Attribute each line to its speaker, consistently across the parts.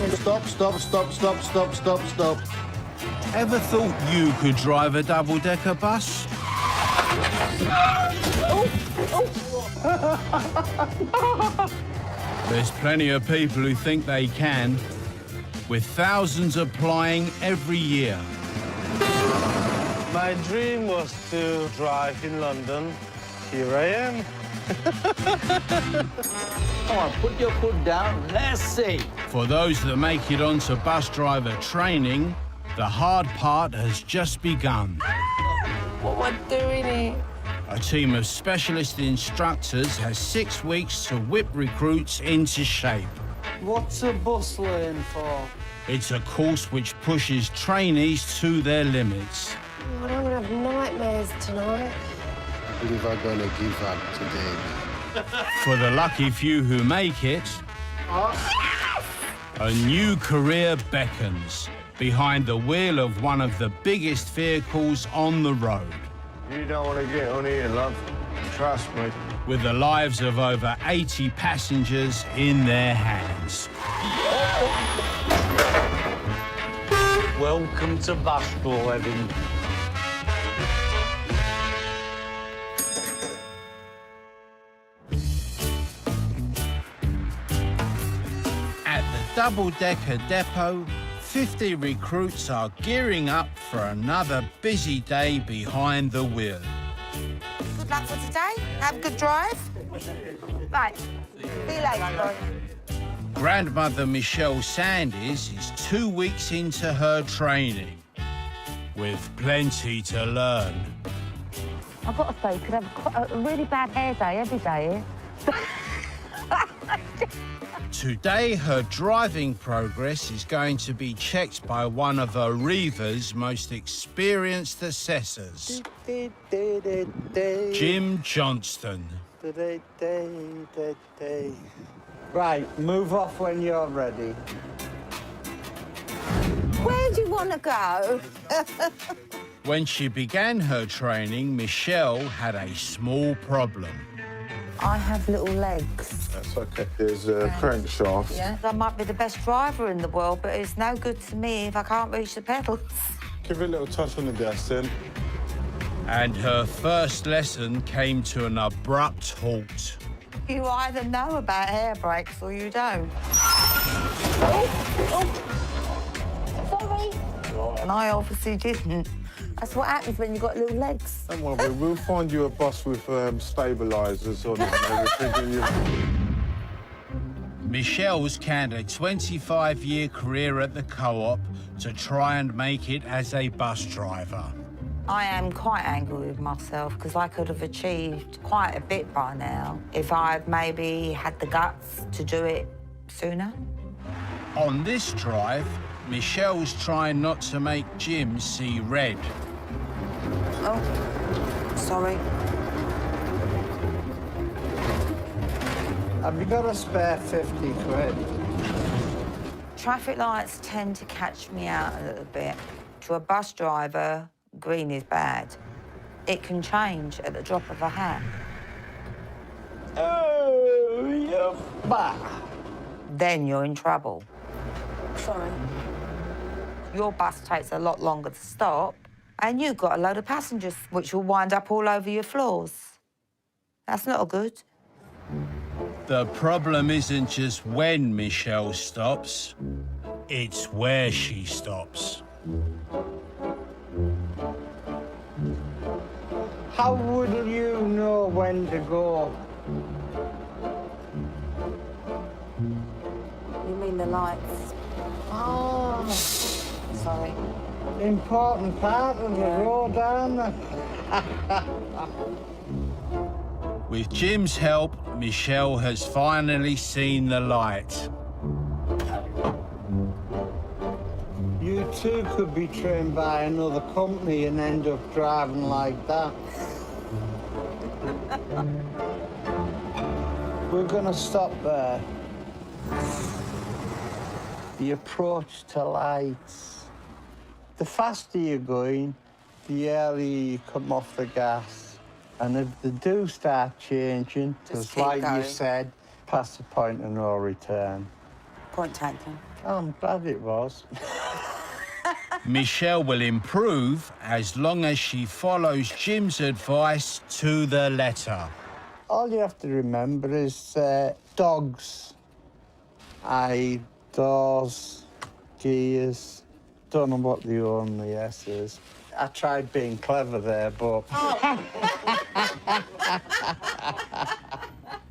Speaker 1: Stop, stop, stop, stop, stop, stop, stop.
Speaker 2: Ever thought you could drive a double-decker bus? There's plenty of people who think they can, with thousands applying every year.
Speaker 3: My dream was to drive in London. Here I am.
Speaker 4: Come on, put your foot down. Let's see.
Speaker 2: For those that make it onto bus driver training, the hard part has just begun.
Speaker 5: What am I doing here?
Speaker 2: A team of specialist instructors has 6 weeks to whip recruits into shape.
Speaker 4: What's a bus lane for?
Speaker 2: It's a course which pushes trainees to their limits.
Speaker 5: Oh, I'm gonna have nightmares tonight.
Speaker 1: I believe I'm gonna give up today.
Speaker 2: For the lucky few who make it, a new career beckons behind the wheel of one of the biggest vehicles on the road.
Speaker 1: You don't want to get on here, love. Trust me.
Speaker 2: With the lives of over 80 passengers in their hands.
Speaker 4: Welcome to bus driving.
Speaker 2: At the double-decker depot, 50 recruits are gearing up for another busy day behind the wheel.
Speaker 6: Good luck for today. Have a good drive. Right. See you later, boy.
Speaker 2: Grandmother Michelle Sandys is 2 weeks into her training, with plenty to learn.
Speaker 7: I've got to say, you could have a really bad hair day every day here.
Speaker 2: Today, her driving progress is going to be checked by one of Arriva's most experienced assessors, Jim Johnston.
Speaker 4: Right, move off when you're ready.
Speaker 6: Where do you want to go?
Speaker 2: When she began her training, Michelle had a small problem.
Speaker 6: I have little legs.
Speaker 1: That's okay. There's a crankshaft.
Speaker 6: Yeah. I might be the best driver in the world, but it's no good to me if I can't reach the pedals.
Speaker 1: Give it a little touch on the gas then.
Speaker 2: And her first lesson came to an abrupt halt.
Speaker 6: You either know about air brakes or you don't. Sorry. And I obviously didn't. That's what happens when you've got little legs.
Speaker 1: Don't worry, we'll find you a bus with stabilisers on it and everything.
Speaker 2: Michelle's canned a 25-year career at the co-op to try and make it as a bus driver.
Speaker 6: I am quite angry with myself because I could have achieved quite a bit by now if I'd maybe had the guts to do it sooner.
Speaker 2: On this drive, Michelle's trying not to make Jim see red.
Speaker 6: Oh, sorry.
Speaker 4: Have you got a spare 50 quid?
Speaker 6: Traffic lights tend to catch me out a little bit. To a bus driver, green is bad. It can change at the drop of a hat.
Speaker 4: Oh, you're back.
Speaker 6: Then you're in trouble.
Speaker 5: Sorry.
Speaker 6: Your bus takes a lot longer to stop, and you've got a load of passengers, which will wind up all over your floors. That's not good.
Speaker 2: The problem isn't just when Michelle stops, it's where she stops.
Speaker 4: How would you know when to go?
Speaker 5: You mean the lights?
Speaker 6: Oh, sorry.
Speaker 4: Important part of the road, aren't they?
Speaker 2: With Jim's help, Michelle has finally seen the light.
Speaker 4: You too could be trained by another company and end up driving like that. We're gonna stop there. The approach to lights. The faster you're going, the earlier you come off the gas. And if they do start changing,
Speaker 6: Just
Speaker 4: just
Speaker 6: keep
Speaker 4: like
Speaker 6: going.
Speaker 4: you said, past the point of no return.
Speaker 6: Point taken.
Speaker 4: I'm glad it was.
Speaker 2: Michelle will improve as long as she follows Jim's advice to the letter.
Speaker 4: All you have to remember is dogs. Doors, gears. Don't know what the only S is. I tried being clever there, but...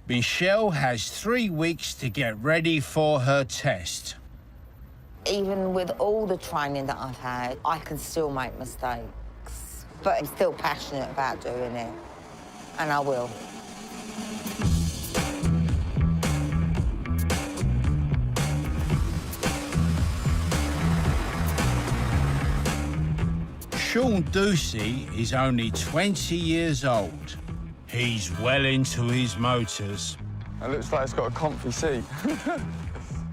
Speaker 2: Michelle has 3 weeks to get ready for her test.
Speaker 6: Even with all the training that I've had, I can still make mistakes. But I'm still passionate about doing it, and I will.
Speaker 2: Sean Ducey is only 20 years old. He's well into his motors.
Speaker 8: It looks like it's got a comfy seat.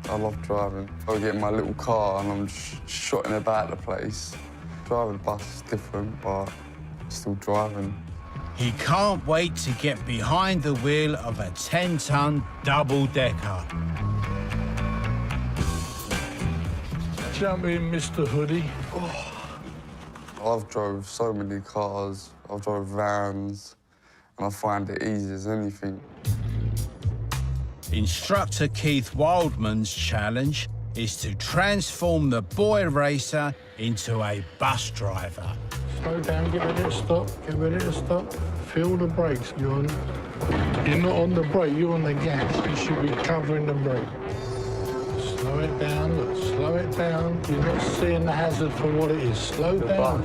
Speaker 8: I love driving. I get in my little car and I'm just shotting about the place. Driving a bus is different, but still driving.
Speaker 2: He can't wait to get behind the wheel of a 10-ton double-decker.
Speaker 9: Jump in, Mr. Hoodie.
Speaker 8: I've drove so many cars, I've drove vans, and I find it easy as anything.
Speaker 2: Instructor Keith Wildman's challenge is to transform the boy racer into a bus driver.
Speaker 9: Slow down, get ready to stop, get ready to stop. Feel the brakes. You're not on the brake, you're on the gas. You should be covering the brake. Slow it down, look, slow it down. You're not seeing the hazard for what it is. Slow down.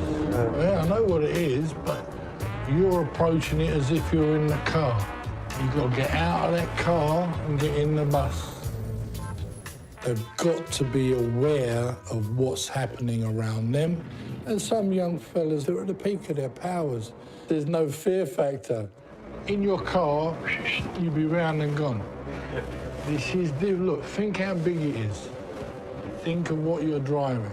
Speaker 9: Yeah, I know what it is, but you're approaching it as if you're in the car. You've got to get out of that car and get in the bus. They've got to be aware of what's happening around them. And some young fellas are at the peak of their powers. There's no fear factor. In your car, you'll be round and gone. Look, think how big it is. Think of what you're driving.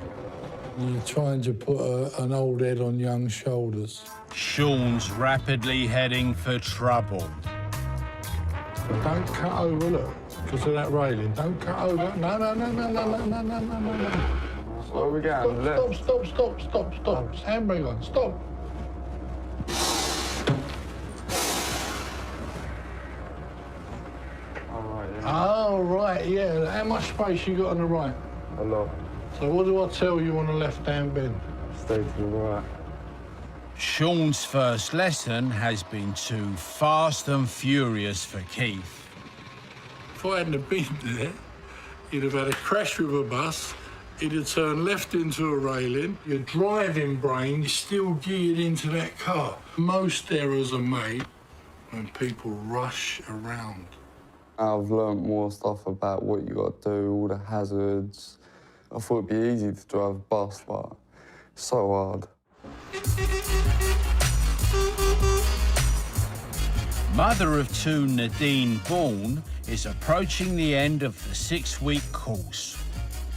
Speaker 9: You're trying to put an old head on young shoulders.
Speaker 2: Sean's rapidly heading for trouble.
Speaker 9: Don't cut over, look, because of that railing. Don't cut over. No.
Speaker 8: Where are we going?
Speaker 9: Stop. Handbrake on, stop. Oh, right, yeah. How much space you got on the right?
Speaker 8: A lot.
Speaker 9: So what do I tell you on the left-hand bend?
Speaker 8: Stay to the right.
Speaker 2: Sean's first lesson has been too fast and furious for Keith.
Speaker 9: If I hadn't have been there, you'd have had a crash with a bus, he'd have turned left into a railing, your driving brain is still geared into that car. Most errors are made when people rush around.
Speaker 8: I've learned more stuff about what you got to do, all the hazards. I thought it'd be easy to drive a bus, but it's so hard.
Speaker 2: Mother of two Nadine Bourne is approaching the end of the 6-week course.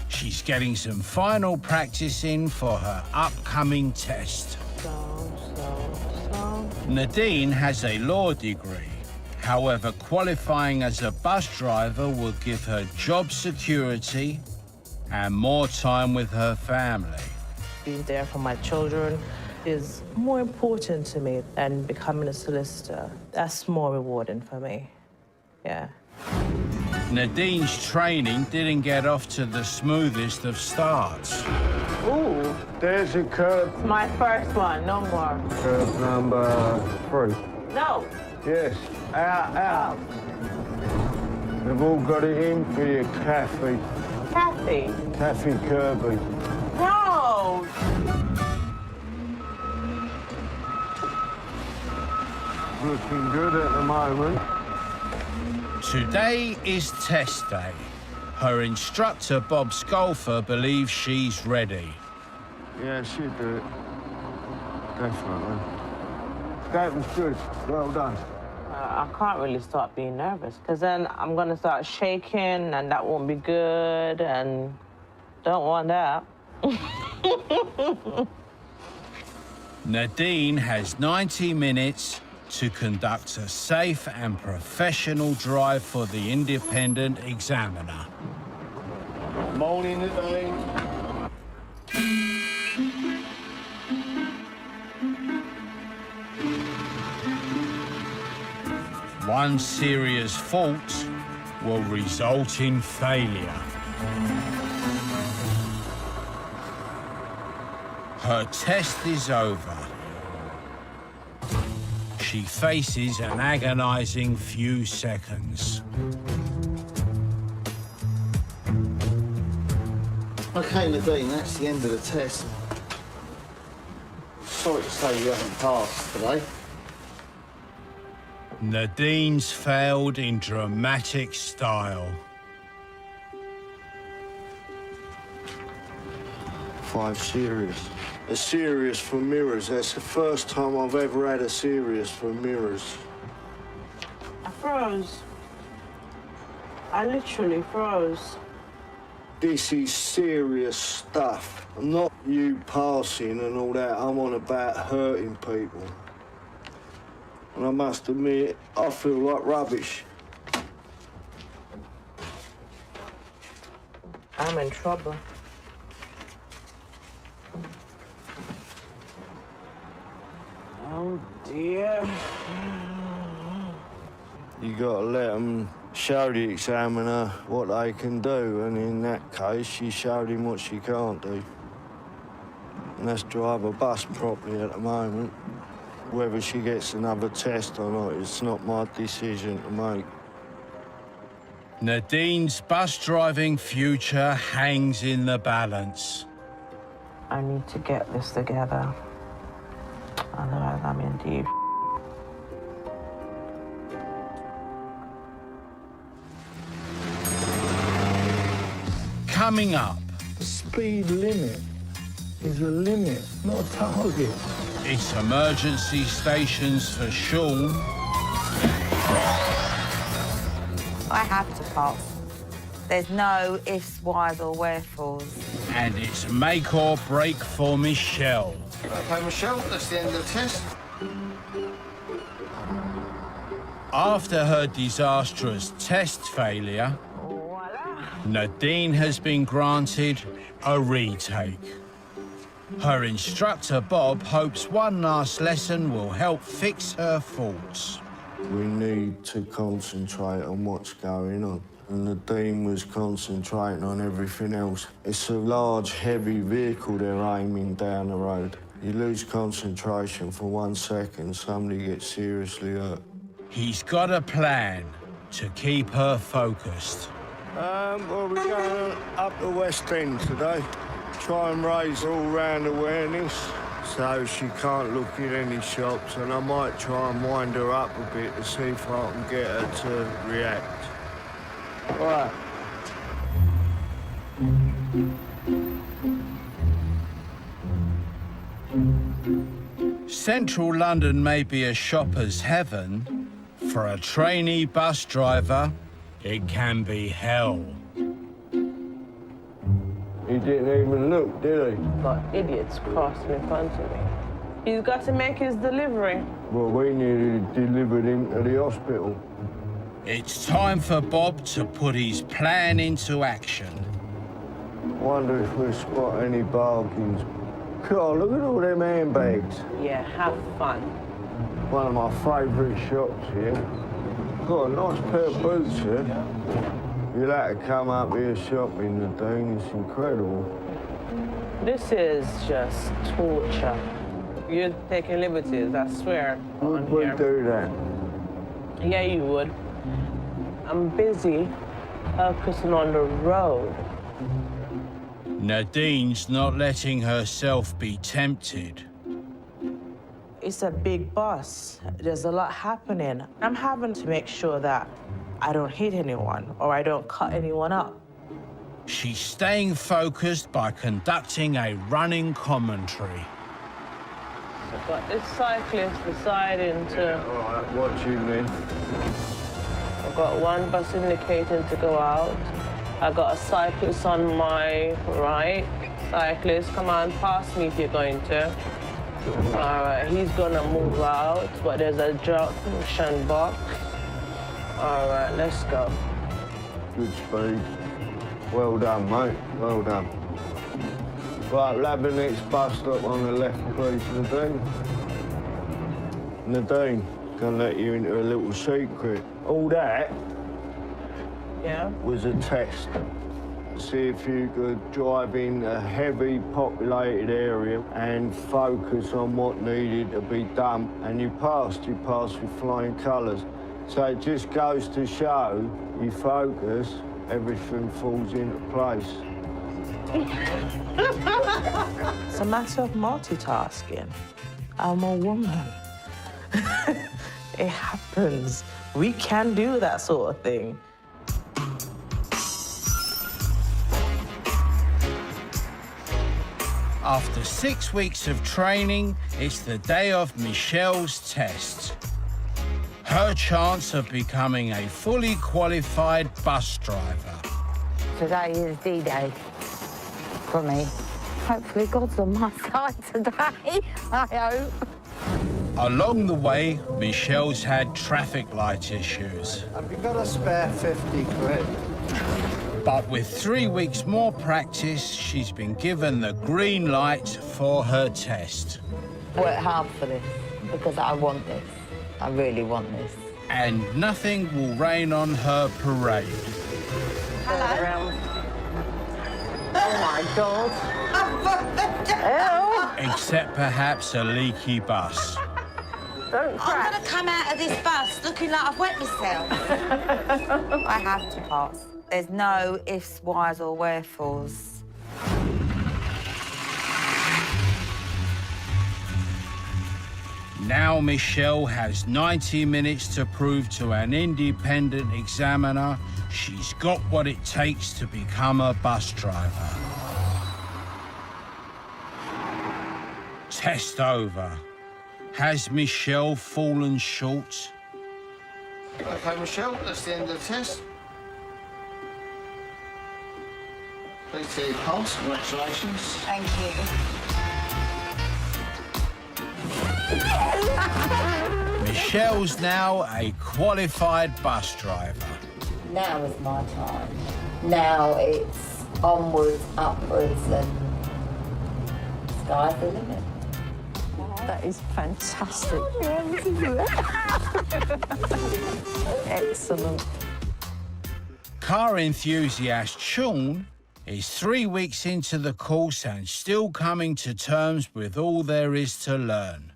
Speaker 2: She's getting some final practice in for her upcoming test. Nadine has a law degree. However, qualifying as a bus driver will give her job security and more time with her family.
Speaker 10: Being there for my children is more important to me than becoming a solicitor. That's more rewarding for me, yeah.
Speaker 2: Nadine's training didn't get off to the smoothest of starts.
Speaker 1: Ooh, there's a curb.
Speaker 10: It's my first one, no more.
Speaker 1: Curb number 3.
Speaker 10: No.
Speaker 1: Yes, out. They've all got it in for you, Kathy. Kathy Kirby.
Speaker 10: No.
Speaker 1: Looking good at the moment.
Speaker 2: Today is test day. Her instructor, Bob Scolfer, believes she's ready.
Speaker 1: Yeah, she'll do it. Definitely. That was good. Well done.
Speaker 10: I can't really start being nervous, because then I'm going to start shaking, and that won't be good, and don't want that.
Speaker 2: Nadine has 90 minutes to conduct a safe and professional drive for the independent examiner.
Speaker 1: Morning, Nadine.
Speaker 2: One serious fault will result in failure. Her test is over. She faces an agonizing few seconds.
Speaker 4: OK, Nadine, that's the end of the test. Sorry to say you haven't passed today.
Speaker 2: Nadine's failed in dramatic style.
Speaker 1: 5 serious. A serious for mirrors. That's the first time I've ever had a serious for mirrors.
Speaker 10: I froze. I literally froze.
Speaker 1: This is serious stuff. I'm not you passing and all that. I'm on about hurting people. And I must admit, I feel like rubbish.
Speaker 10: I'm in trouble. Oh, dear.
Speaker 1: You gotta let them show the examiner what they can do, and in that case, she showed him what she can't do. And that's drive a bus properly at the moment. Whether she gets another test or not, it's not my decision to make.
Speaker 2: Nadine's bus driving future hangs in the balance.
Speaker 10: I need to get this together. Otherwise, I'm in deep.
Speaker 2: Coming up,
Speaker 9: The speed limit is a limit, not a target.
Speaker 2: it's emergency stations for Sean.
Speaker 6: I have to pass. There's no ifs, whys or wherefores.
Speaker 2: And it's make or break for Michelle.
Speaker 4: OK, Michelle, that's the end of the test.
Speaker 2: After her disastrous test failure, Nadine has been granted a retake. Her instructor, Bob, hopes one last lesson will help fix her faults.
Speaker 1: We need to concentrate on what's going on. And Nadine was concentrating on everything else. It's a large, heavy vehicle they're aiming down the road. You lose concentration for 1 second, somebody gets seriously hurt.
Speaker 2: He's got a plan to keep her focused.
Speaker 1: Well, we're going up the West End today. Try and raise all-round awareness so she can't look in any shops, and I might try and wind her up a bit to see if I can get her to react. All right.
Speaker 2: Central London may be a shopper's heaven. For a trainee bus driver, it can be hell.
Speaker 1: He didn't even look, did he?
Speaker 10: Got idiots crossing in front of me. He's got to make his delivery.
Speaker 1: Well, we nearly delivered him to the hospital.
Speaker 2: It's time for Bob to put his plan into action.
Speaker 1: Wonder if we'll spot any bargains. God, look at all them handbags.
Speaker 10: Yeah, have fun.
Speaker 1: One of my favourite shops here. Got a nice pair of boots here. You'll have to come up here shopping, Nadine. It's incredible.
Speaker 10: This is just torture. You're taking liberties, I swear.
Speaker 1: Would we do that?
Speaker 10: Yeah, you would. I'm busy focusing on the road.
Speaker 2: Nadine's not letting herself be tempted.
Speaker 10: It's a big bus. There's a lot happening. I'm having to make sure that I don't hit anyone or I don't cut anyone up.
Speaker 2: She's staying focused by conducting a running commentary.
Speaker 10: I've got this cyclist deciding to...
Speaker 1: All right, what you mean?
Speaker 10: I've got one bus indicating to go out. I've got a cyclist on my right. Cyclist, come on, pass me if you're going to. All right, he's gonna move out, but there's a junction box. All right, let's go.
Speaker 1: Good speed. Well done, mate. Well done. Right, we'll have the next bus stop on the left, please, Nadine. Nadine, gonna let you into a little secret. All that was a test. See if you could drive in a heavy populated area and focus on what needed to be done. And you passed with flying colours. So it just goes to show, you focus, everything falls into place.
Speaker 10: It's a matter of multitasking. I'm a woman. It happens. We can do that sort of thing.
Speaker 2: After 6 weeks of training, it's the day of Michelle's test. Her chance of becoming a fully qualified bus driver.
Speaker 6: Today is D-Day for me. Hopefully God's on my side today, I hope.
Speaker 2: Along the way, Michelle's had traffic light issues.
Speaker 4: Have you got a spare 50 quid?
Speaker 2: But with 3 weeks more practice, she's been given the green light for her test.
Speaker 6: Work hard for this, because I want this. I really want this.
Speaker 2: And nothing will rain on her parade.
Speaker 6: Hello.
Speaker 10: Oh, my God.
Speaker 2: Except perhaps a leaky bus.
Speaker 10: Don't crash.
Speaker 6: I'm going to come out of this bus looking like I've wet myself. I have to pass. There's no ifs, whys or wherefores.
Speaker 2: Now Michelle has 90 minutes to prove to an independent examiner she's got what it takes to become a bus driver. Test over. Has Michelle fallen short?
Speaker 4: OK, Michelle, that's the end of the test. Please say you passed. Congratulations.
Speaker 6: Thank you.
Speaker 2: Michelle's now a qualified bus driver.
Speaker 6: Now is my time. Now it's onwards, upwards, and sky's the limit.
Speaker 7: That is fantastic. Excellent.
Speaker 2: Car enthusiast Sean is 3 weeks into the course and still coming to terms with all there is to learn.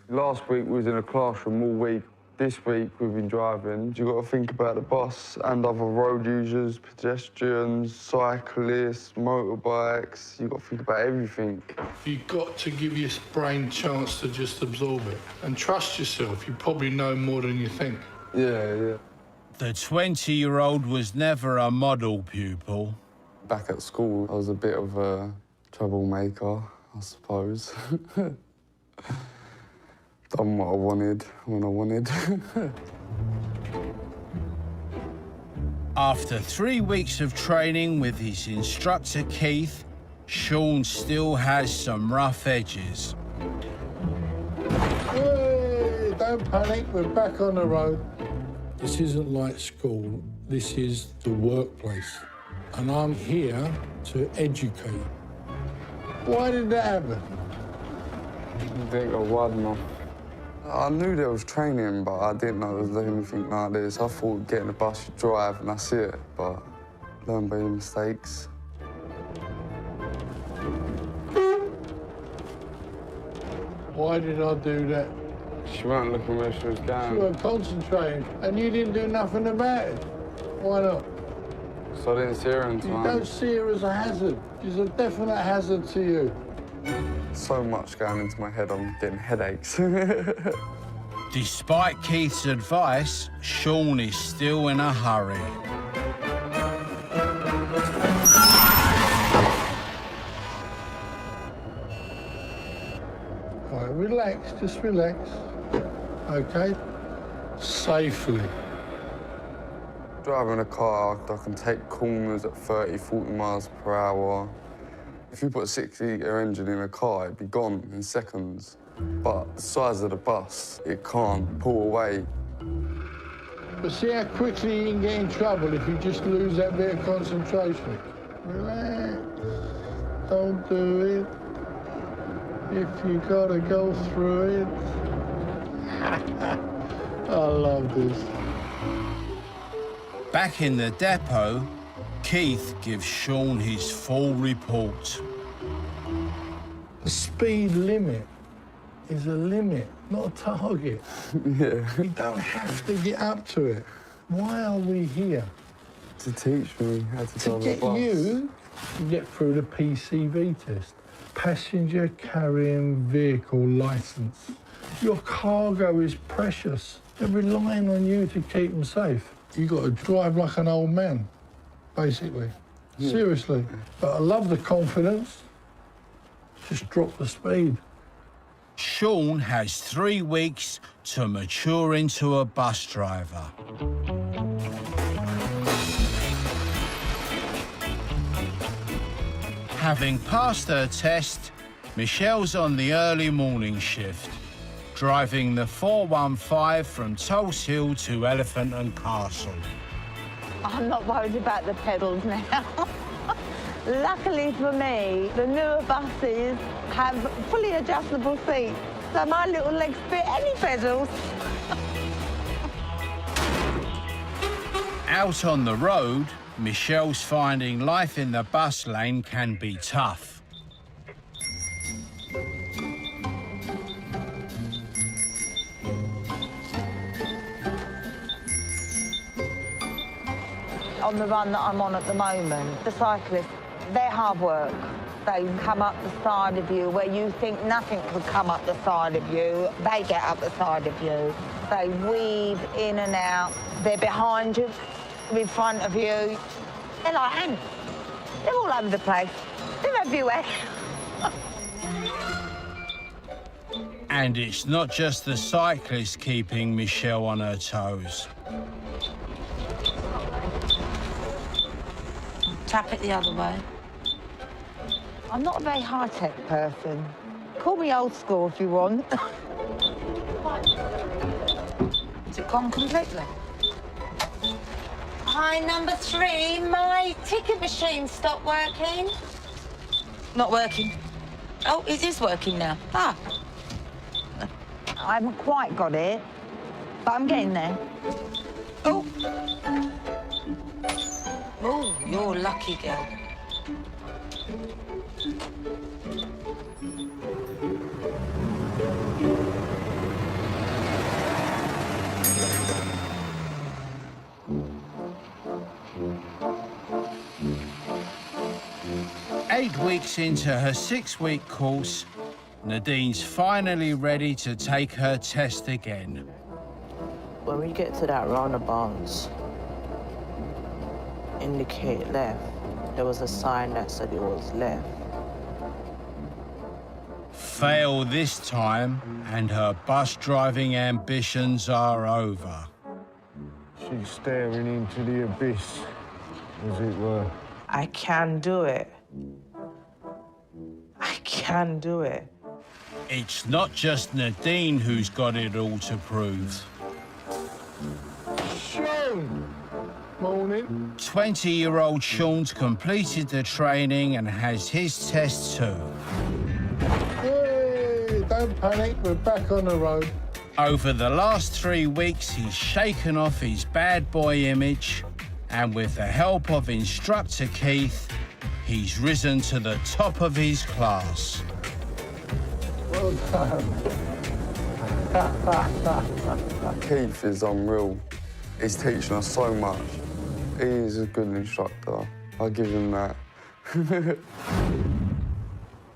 Speaker 8: Last week we was in a classroom all week. This week we've been driving. You've got to think about the bus and other road users, pedestrians, cyclists, motorbikes. You've got to think about everything.
Speaker 9: You've got to give your brain a chance to just absorb it. And trust yourself. You probably know more than you think.
Speaker 8: Yeah.
Speaker 2: The 20-year-old was never a model pupil.
Speaker 8: Back at school, I was a bit of a troublemaker, I suppose. Done what I wanted when I wanted.
Speaker 2: After 3 weeks of training with his instructor Keith, Sean still has some rough edges.
Speaker 9: Hey, don't panic, we're back on the road. This isn't like school, this is the workplace. And I'm here to educate. Why did that happen?
Speaker 8: I think I wide enough. I knew there was training, but I didn't know there was anything like this. I thought getting a bus, you drive, and that's it. But learn by your mistakes.
Speaker 9: Why did I do that?
Speaker 8: She weren't looking where she was going.
Speaker 9: You weren't concentrating, and you didn't do nothing about it. Why not?
Speaker 8: So I didn't see her in time.
Speaker 9: You don't see her as a hazard. She's a definite hazard to you.
Speaker 8: So much going into my head, I'm getting headaches.
Speaker 2: Despite Keith's advice, Sean is still in a hurry.
Speaker 9: All right, relax, just relax. OK? Safely.
Speaker 8: Driving a car, I can take corners at 30, 40 miles per hour. If you put a 6-litre engine in a car, it'd be gone in seconds. But the size of the bus, it can't pull away.
Speaker 9: But see how quickly you can get in trouble if you just lose that bit of concentration. Relax. Don't do it. If you gotta go through it. I love this.
Speaker 2: Back in the depot, Keith gives Sean his full report.
Speaker 9: The speed limit is a limit, not a target.
Speaker 8: Yeah.
Speaker 9: You don't have to get up to it. Why are we here?
Speaker 8: To teach me how to drive a
Speaker 9: Get
Speaker 8: bus.
Speaker 9: you to get through the PCV test, passenger carrying vehicle licence. Your cargo is precious. They're relying on you to keep them safe. You got to drive like an old man, basically.
Speaker 8: Yeah.
Speaker 9: Seriously. But I love the confidence. Just drop the speed.
Speaker 2: Sean has 3 weeks to mature into a bus driver. Having passed her test, Michelle's on the early morning shift, driving the 415 from Tulse Hill to Elephant and Castle.
Speaker 7: I'm not worried about the pedals now. Luckily for me, the newer buses have fully adjustable seats, so my little legs fit any pedals.
Speaker 2: Out on the road, Michelle's finding life in the bus lane can be tough.
Speaker 6: On the run that I'm on at the moment, the cyclists, they're hard work. They come up the side of you where you think nothing could come up the side of you. They get up the side of you. They weave in and out. They're behind you, in front of you. They're like ants. They're all over the place. They're everywhere.
Speaker 2: And it's not just the cyclists keeping Michelle on her toes.
Speaker 6: Tap it the other way. I'm not a very high-tech person. Call me old school if you want. Is it gone completely?
Speaker 5: Hi, number 3. My ticket machine stopped working.
Speaker 6: Not working. Oh, it is working now. Ah. I haven't quite got it, but I'm getting there. Oh. Oh, you're a lucky girl.
Speaker 2: Eight weeks into her 6-week course, Nadine's finally ready to take her test again.
Speaker 10: When we get to that roundabout, indicate left. There was a sign that said it was left.
Speaker 2: Fail this time, and her bus driving ambitions are over.
Speaker 1: She's staring into the abyss, as it were.
Speaker 10: I can do it. I can do it.
Speaker 2: It's not just Nadine who's got it all to prove.
Speaker 9: Sean! Morning.
Speaker 2: 20-year-old Sean's completed the training and has his test too.
Speaker 9: Hey, don't panic, we're back on the road.
Speaker 2: Over the last 3 weeks, he's shaken off his bad boy image, and with the help of instructor Keith, he's risen to the top of his class.
Speaker 9: Well done.
Speaker 8: Keith is unreal. He's teaching us so much. He's a good instructor. I'll give him that.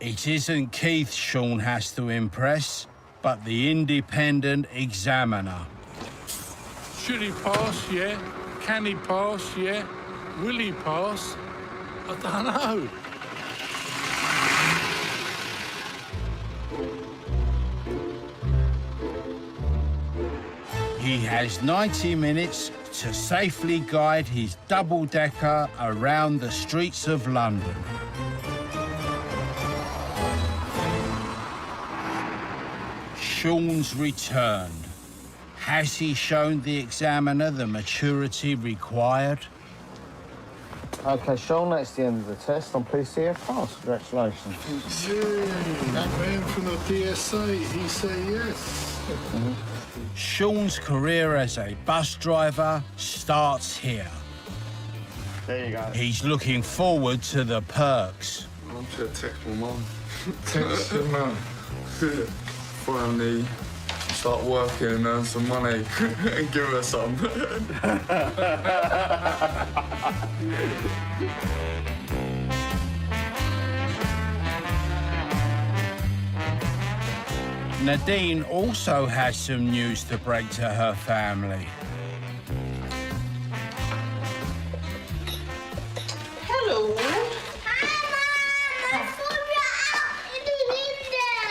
Speaker 2: It isn't Keith Sean has to impress, but the independent examiner.
Speaker 9: Should he pass? Yeah. Can he pass? Yeah. Will he pass? I don't know.
Speaker 2: He has 90 minutes to safely guide his double-decker around the streets of London. Sean's returned. Has he shown the examiner the maturity required?
Speaker 4: OK, Sean, that's the end of the test. I'm pleased to see you passed. Congratulations.
Speaker 9: That man from the DSA, he said yes.
Speaker 2: Sean's career as a bus driver starts here.
Speaker 1: There you go.
Speaker 2: He's looking forward to the perks.
Speaker 8: I'm sure text my mum.
Speaker 9: Text your mum.
Speaker 8: Finally start working and earn some money and give her some.
Speaker 2: Nadine also has some news to break to her family.
Speaker 10: Hello.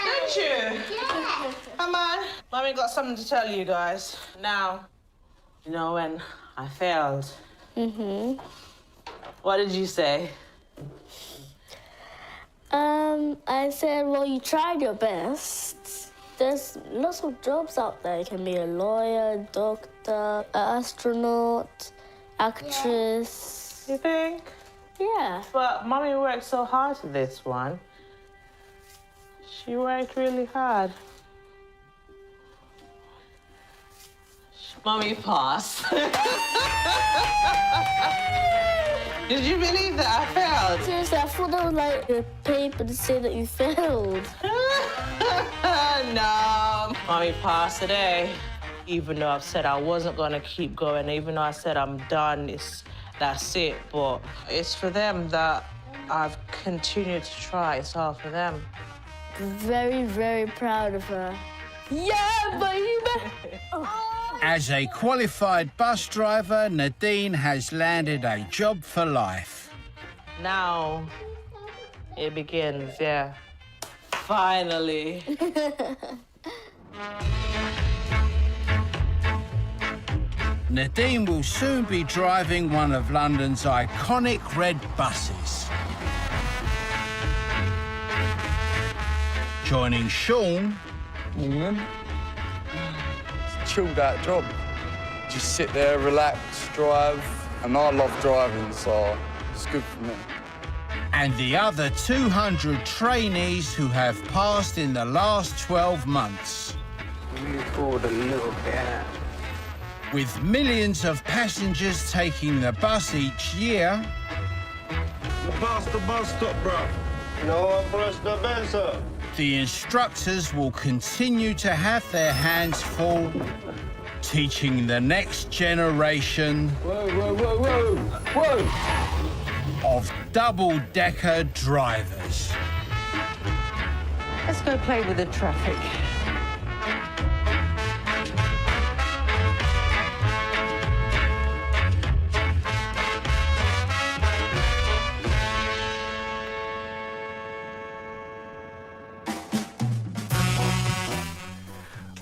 Speaker 10: Did you?
Speaker 5: Yeah.
Speaker 10: Come on. Mommy got something to tell you guys. Now, you know when I failed?
Speaker 7: Mm-hmm.
Speaker 10: What did you say?
Speaker 7: I said, well, you tried your best. There's lots of jobs out there. You can be a lawyer, doctor, astronaut, actress.
Speaker 10: You think?
Speaker 7: Yeah.
Speaker 10: But Mommy worked so hard for this one. She worked really hard. Mommy passed. Did you believe that I failed?
Speaker 7: Seriously, I thought that was like a paper to say that you failed.
Speaker 10: No. Mommy passed today. Even though I've said I wasn't going to keep going, even though I said I'm done, that's it. But it's for them that I've continued to try. It's all for them.
Speaker 7: Very, very proud of her. Yeah, baby!
Speaker 2: As a qualified bus driver, Nadine has landed a job for life.
Speaker 10: Now it begins, yeah. Finally.
Speaker 2: Nadine will soon be driving one of London's iconic red buses. Joining Sean.
Speaker 8: It's a chilled out job. Just sit there, relax, drive. And I love driving, so it's good for me.
Speaker 2: And the other 200 trainees who have passed in the last 12 months.
Speaker 4: Move forward a little bit.
Speaker 2: With millions of passengers taking the bus each year.
Speaker 1: Past the bus stop, bro. No one press the bell, sir.
Speaker 2: The instructors will continue to have their hands full, teaching the next generation of double-decker drivers.
Speaker 10: Let's go play with the traffic.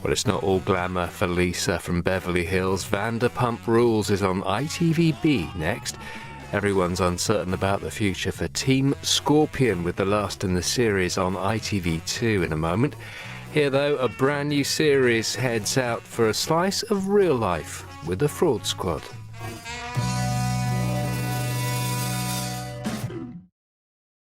Speaker 11: Well, it's not all glamour for Lisa from Beverly Hills. Vanderpump Rules is on ITVB next. Everyone's uncertain about the future for Team Scorpion, with the last in the series on ITV2 in a moment. Here, though, a brand new series heads out for a slice of real life with the Fraud Squad.